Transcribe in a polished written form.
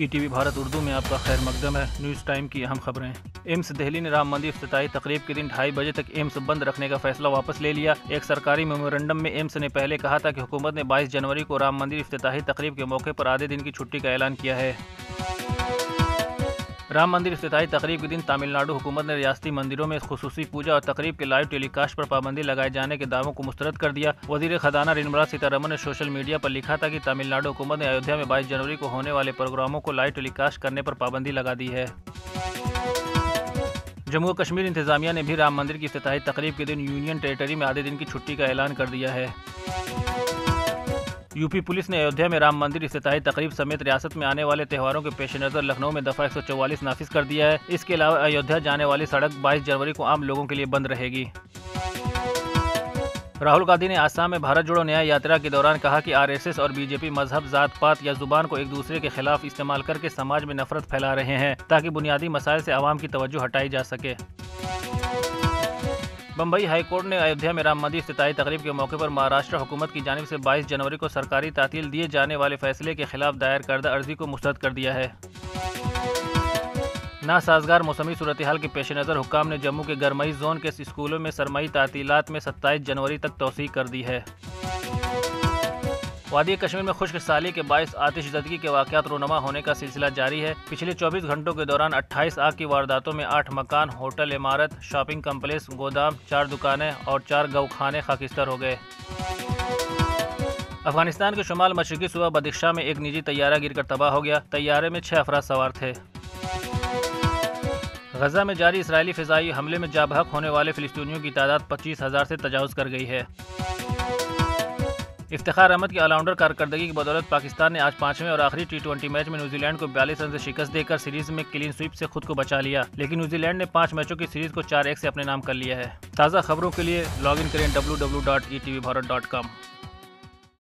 ETV Bharat Urdu में आपका खैर मकदम है। न्यूज़ टाइम की अहम खबरें। एम्स दिल्ली ने राम मंदिर इफ्तिताही तकरीब के दिन 2:30 बजे तक एम्स बंद रखने का फैसला वापस ले लिया। एक सरकारी मेमोरेंडम में एम्स ने पहले कहा था कि हुकूमत ने 22 जनवरी को राम मंदिर इफ्तिताही तकरीब के मौके पर आधे दिन की छुट्टी का ऐलान किया है। राम मंदिर इफ्तिताही तकरीब के दिन तमिलनाडु हुकूमत ने रियासती मंदिरों में खुसूसी पूजा और तकरीब के लाइव टेलीकास्ट पर पाबंदी लगाए जाने के दावों को मुस्तरद कर दिया। वजीर खजाना निर्मला सीतारमण ने सोशल मीडिया पर लिखा था कि तमिलनाडु हुकूमत ने अयोध्या में 22 जनवरी को होने वाले प्रोग्रामों को लाइव टेलीकास्ट करने पर पाबंदी लगा दी है। जम्मू और कश्मीर इंतजामिया ने भी राम मंदिर की इफ्तिताही तकरीब के दिन यूनियन टेरिटरी में आधे दिन की छुट्टी का ऐलान कर दिया है। यूपी पुलिस ने अयोध्या में राम मंदिर इफ्तिताही तकरीब समेत रियासत में आने वाले त्योहारों के पेश नज़र लखनऊ में दफ़ा 144 नाफिज कर दिया है। इसके अलावा अयोध्या जाने वाली सड़क 22 जनवरी को आम लोगों के लिए बंद रहेगी। राहुल गांधी ने आसाम में भारत जोड़ो न्याय यात्रा के दौरान कहा कि आरएसएस और बीजेपी मजहब, जात पात या जुबान को एक दूसरे के खिलाफ इस्तेमाल करके समाज में नफरत फैला रहे हैं ताकि बुनियादी मसाइल से आवाम की तवज्जो हटाई जा सके। बम्बई हाई कोर्ट ने अयोध्या में राम मंदिर इफ्तिताही तकरीब के मौके पर महाराष्ट्र हुकूमत की जानिब से 22 जनवरी को सरकारी तातील दिए जाने वाले फैसले के खिलाफ दायर करदा अर्जी को मुस्तरद कर दिया है। नासाजगार मौसमी सूरत हाल के पेश नज़र हुक्काम ने जम्मू के गरमई जोन के स्कूलों में सरमई तातीलात में 27 जनवरी तक तौसीक कर दी है। वादी कश्मीर में खुश्क साली के बायस आतिशज़दगी के वाक़यात रोनमा होने का सिलसिला जारी है। पिछले 24 घंटों के दौरान 28 आग की वारदातों में 8 मकान, होटल, इमारत, शॉपिंग कम्प्लेक्स, गोदाम, 4 दुकानें और 4 गौखाने खाकिस्तर हो गए। अफगानिस्तान के शुमाल मशरकी सूबा बदिख्शा में एक निजी तैयारा गिरकर तबाह हो गया। तैयारे में 6 अफराद सवार थे। गजा में जारी इसराइली फ़िज़ाई हमले में जाँ बहक होने वाले फ़िलिस्तीनियों की तादाद 25,000 से तजावुज़ कर गई है। इफ्तिखार अहमद की ऑलराउंडर कारकर्दगी की बदौलत पाकिस्तान ने आज 5वें और आखिरी T20 मैच में न्यूजीलैंड को 42 रन से शिकस्त देकर सीरीज में क्लीन स्वीप से खुद को बचा लिया, लेकिन न्यूजीलैंड ने 5 मैचों की सीरीज को 4-1 से अपने नाम कर लिया है। ताज़ा खबरों के लिए लॉग इन करें www.etvbharat.com।